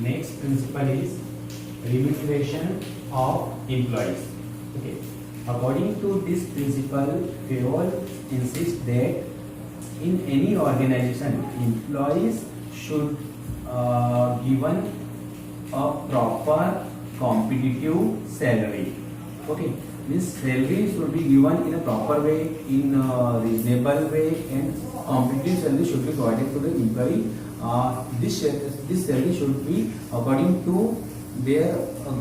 Next principle is remuneration of employees. Okay. According to this principle, Fayol insists that in any organization, employees should given a proper competitive salary. Okay, this salary should be given in a proper way, in a reasonable way, and competitive salary should be provided to the employee. This salary should be according to their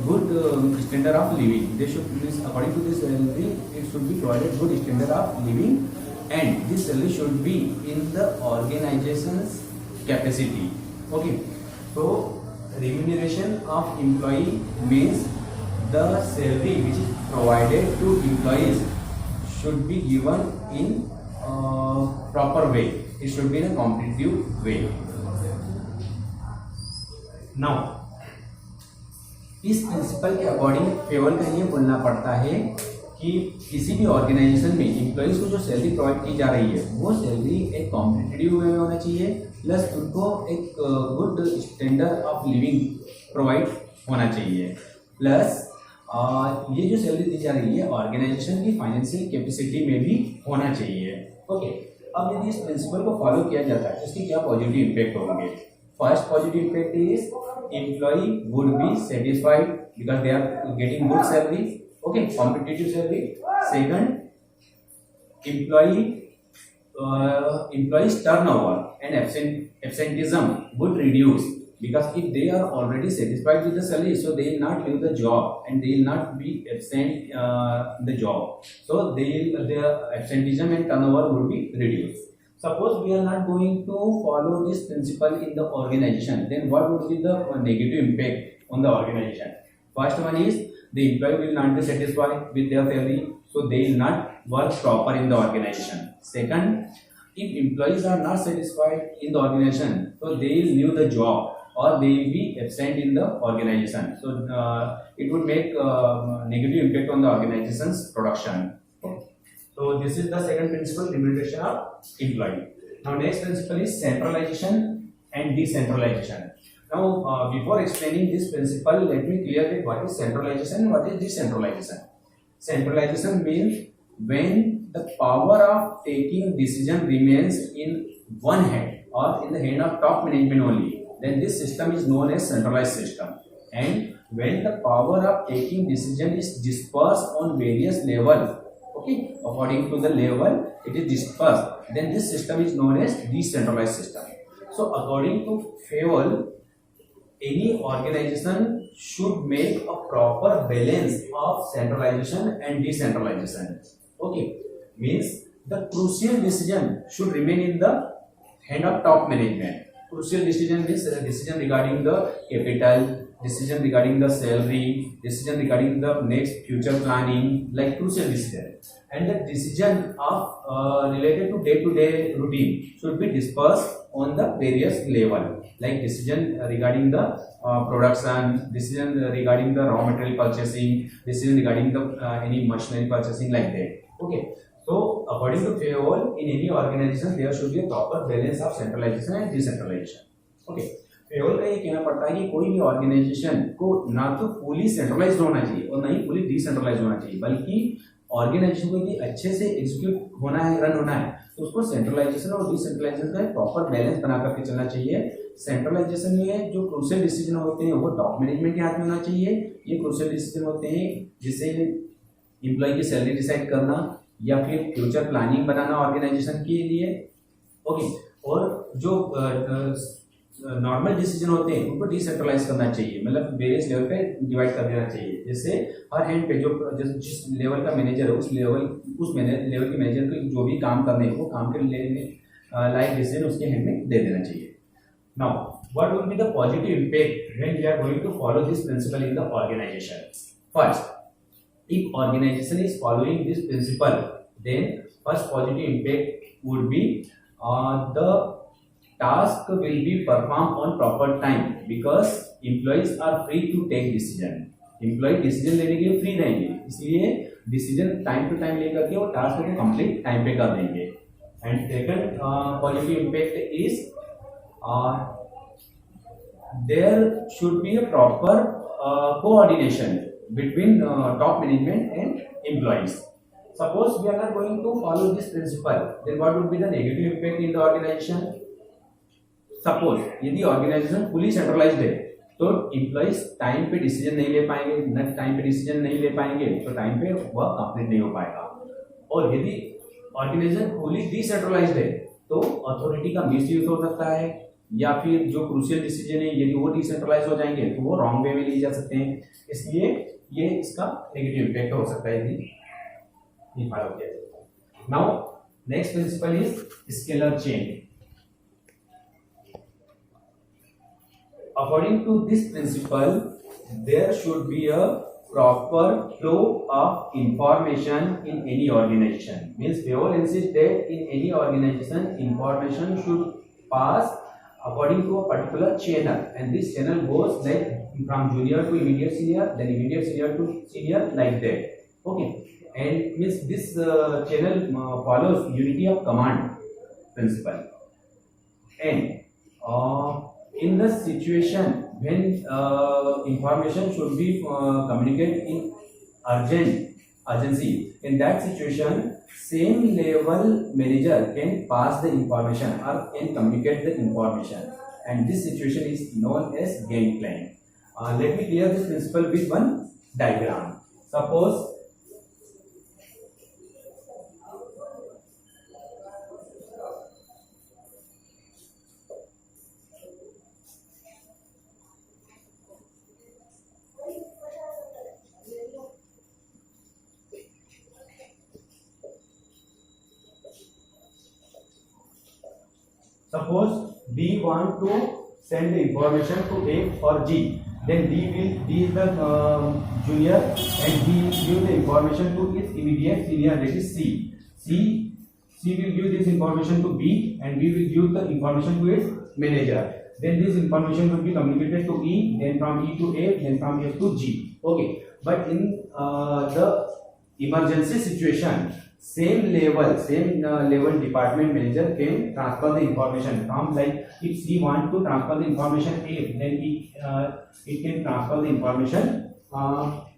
good standard of living. They should, according to this salary, it should be provided good standard of living, and this salary should be in the organization's capacity. Okay, so remuneration of employee means the salary which is provided to employees should be given in proper way. It should be in a competitive way. Now, इस principal के according फेवल का ये बोलना पड़ता है कि किसी भी ऑर्गेनाइजेशन में एम्प्लॉइज को जो सैलरी प्रोवाइड की जा रही है वो सैलरी एक कॉम्पिटिटिव वे में होना चाहिए, प्लस उनको एक good standard of living provide होना चाहिए, प्लस ये जो सैलरी दी जा रही है ऑर्गेनाइजेशन की फाइनेंशियल कैपेसिटी में भी होना चाहिए. ओके, अब यदि इस प्रिंसिपल को फॉलो किया जाता है तो इसके क्या पॉजिटिव इम्पैक्ट होंगे. First positive impact is employee would be satisfied because they are getting good salary. Okay, competitive salary. Second, employees turnover and absenteeism would reduce because if they are already satisfied with the salary, so they will not leave the job and they will not be absent in the job. So their absenteeism and turnover would be reduced. Suppose we are not going to follow this principle in the organization, then what would be the negative impact on the organization? First one is the employee will not be satisfied with their salary, so they will not work proper in the organization. Second, if employees are not satisfied in the organization, so they will leave the job or they will be absent in the organization. So it would make negative impact on the organization's production. So this is the second principle, remuneration of employee. Now next principle is centralization and decentralization. Now before explaining this principle, let me clear that what is centralization and what is decentralization. Centralization means when the power of taking decision remains in one hand or in the hand of top management only, then this system is known as centralized system. And when the power of taking decision is dispersed on various levels, okay, according to the level it is dispersed, then this system is known as decentralized system. So according to Fayol, any organization should make a proper balance of centralization and decentralization. Okay, means the crucial decision should remain in the hand of top management. Crucial decision means decision regarding the capital, decision regarding the salary, decision regarding the next future planning, like crucial decision. And the decision of related to day-to-day routine should be dispersed on the various level, like decision regarding the production, decision regarding the raw material purchasing, decision regarding the any machinery purchasing, like that. Okay. So according to Fayol, in any organization there should be a proper balance of centralization and decentralization. Okay. फेवल का ये कहना पड़ता है कि कोई भी organisation को ना तो फुली सेंट्रलाइज्ड होना चाहिए और ना ही फुली डिसेंट्रलाइज्ड होना चाहिए, बल्कि ऑर्गेनाइजेशन को यदि अच्छे से एग्जीक्यूट होना है, रन होना है, तो उसको सेंट्रलाइजेशन और डिसेंट्रलाइजेशन का प्रॉपर बैलेंस बना करके चलना चाहिए. सेंट्रलाइजेशन में जो क्रूशियल डिसीजन होते हैं वो टॉप मैनेजमेंट के हाथ में होना चाहिए. ये क्रूशियल डिसीजन होते हैं जिससे एम्प्लॉय की सैलरी डिसाइड करना या फिर फ्यूचर प्लानिंग बनाना ऑर्गेनाइजेशन के लिए. ओके, और जो नॉर्मल डिसीजन होते हैं उनको डिसेंट्रलाइज करना चाहिए, मतलब वेरियस लेवल पे डिवाइड कर देना चाहिए, जैसे हर हैंड पे जो जिस लेवल का मैनेजर है उस लेवल के मैनेजर को जो भी काम करने हैं वो काम के लाइक डिसीजन उसके हैंड में दे देना चाहिए. Now what will be the positive impact when we are going to follow this principle in the organization. First, if organization is following this principle, then first positive impact would be the task will be performed on proper time because employees are free to take decision. Employee decision लेने के लिए free रहेंगे, इसलिए decision time to time लेकर के वो task को complete time पे कर देंगे. And second positive impact is there should be a proper coordination between top management and employees. Suppose we are not going to follow this principle, then what would be the negative impact in the organization? Suppose यदि organisation fully centralised है तो employees time पे decision नहीं ले पाएंगे, न time पे decision नहीं ले पाएंगे तो टाइम पे वर्क कंप्लीट नहीं हो पाएगा। और यदि ऑर्गेनाइजेशन फुली डिसेंट्रलाइज्ड है तो अथॉरिटी का मिसयूज हो सकता है, या फिर जो क्रूशियल डिसीजन है यदि वो डिसेंट्रलाइज हो जाएंगे तो वो रॉन्ग वे में लिए जा सकते हैं। इसलिए ये इसका नेगेटिव इम्पैक्ट हो सकता है यदि फॉलो किया जाए। Now next principle is scalar chain. According to this principle, there should be a proper flow of information in any organization. Means they all insist that in any organization, information should pass according to a particular channel, and this channel goes like from junior to immediate senior, then immediate senior to senior, like that. Okay, and means this channel follows unity of command principle, and in the situation when information should be communicated in urgency, in that situation same level manager can pass the information or can communicate the information, and this situation is known as game plan. Let me clear this principle with one diagram. Suppose D want to send the information to A or G, then D is the junior and he will give the information to its immediate senior, that is C. C will give this information to B and B will give the information to its manager. Then this information will be communicated to E, then from E to A, then from A to G. Okay, but in the emergency situation, same level department manager can transfer the information from, like if C want to transfer the information A, then it can transfer the information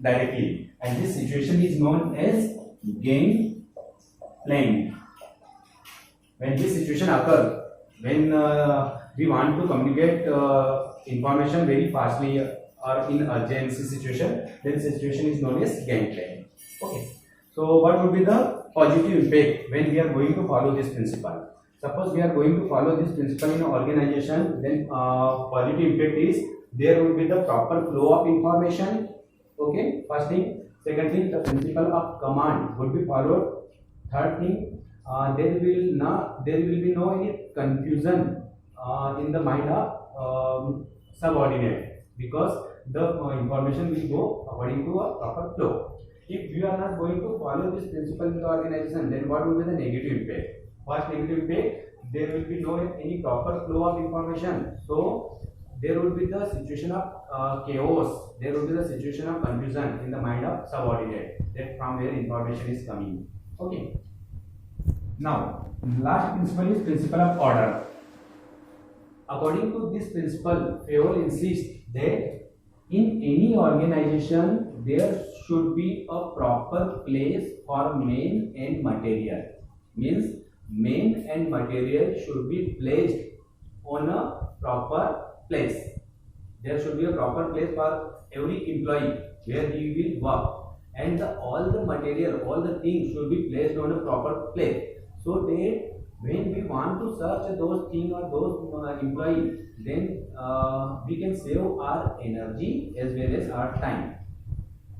directly, and this situation is known as game plan. When this situation occurs, when we want to communicate information very fastly or in urgency situation, then situation is known as game plan. Okay, so what would be the positive impact when we are going to follow this principle? Suppose we are going to follow this principle in an organization, then positive impact is there will be the proper flow of information. Okay, first thing. Second thing, the principle of command would be followed. Third thing, there will be no any confusion in the mind of subordinate, because the information will go according to a proper flow. If we are not going to follow this principle in the organization, then what will be the negative impact? First negative impact, there will be no any proper flow of information. So there will be the situation of chaos. There will be the situation of confusion in the mind of subordinate, that from where information is coming. Okay. Now, last principle is principle of order. According to this principle, Fayol insists that in any organization there should be a proper place for main and material. Means main and material should be placed on a proper place. There should be a proper place for every employee where he will work, and all the material, all the things should be placed on a proper place, so that when we want to search those things or those employees, then we can save our energy as well as our time.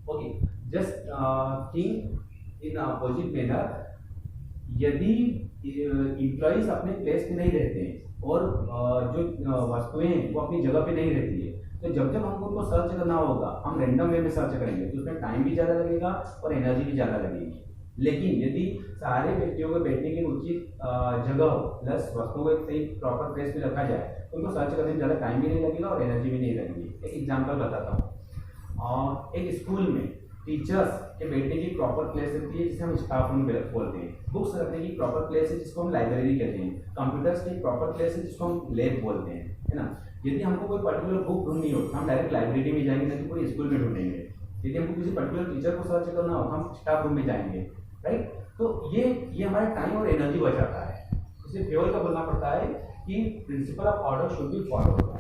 Okay, just think in opposite manner. यदि employees अपने place पे नहीं रहते हैं और जो वस्तुएं वो अपनी जगह पे नहीं रहती है, तो जब जब हमको उनको सर्च करना होगा हम रैंडम वे में सर्च करेंगे, तो उसमें टाइम भी ज़्यादा लगेगा और एनर्जी भी ज़्यादा लगेगी। लेकिन यदि सारे व्यक्तियों को बैठने की उचित जगह हो प्लस वस्तुओं को सही प्रॉपर प्लेस में रखा जाए, तो उनको सर्च करने में ज़्यादा टाइम भी नहीं लगेगा और एनर्जी भी नहीं लगेगी। एक एग्जाम्पल बताता हूँ। एक स्कूल में टीचर्स के बैठने की प्रॉपर प्लेस रहती है जिसे हम स्टाफ रूम बोलते हैं, बुक्स रखने की प्रॉपर प्लेस है जिसको हम लाइब्रेरी कहते हैं, कंप्यूटर्स की प्रॉपर प्लेस है जिसको हम लैब बोलते हैं, है ना। यदि हमको कोई पर्टिकुलर बुक ढूंढनी हो तो हम डायरेक्ट लाइब्रेरी में जाएंगे, नहीं तो कोई स्कूल में ढूंढेंगे। यदि हमको किसी पर्टिकुलर टीचर को सर्च करना हो तो हम स्टाफ रूम में जाएंगे, राइट। तो ये हमारा टाइम और एनर्जी बचाता है। इसलिए फेवल का बोलना पड़ता है कि principle of order should be follow.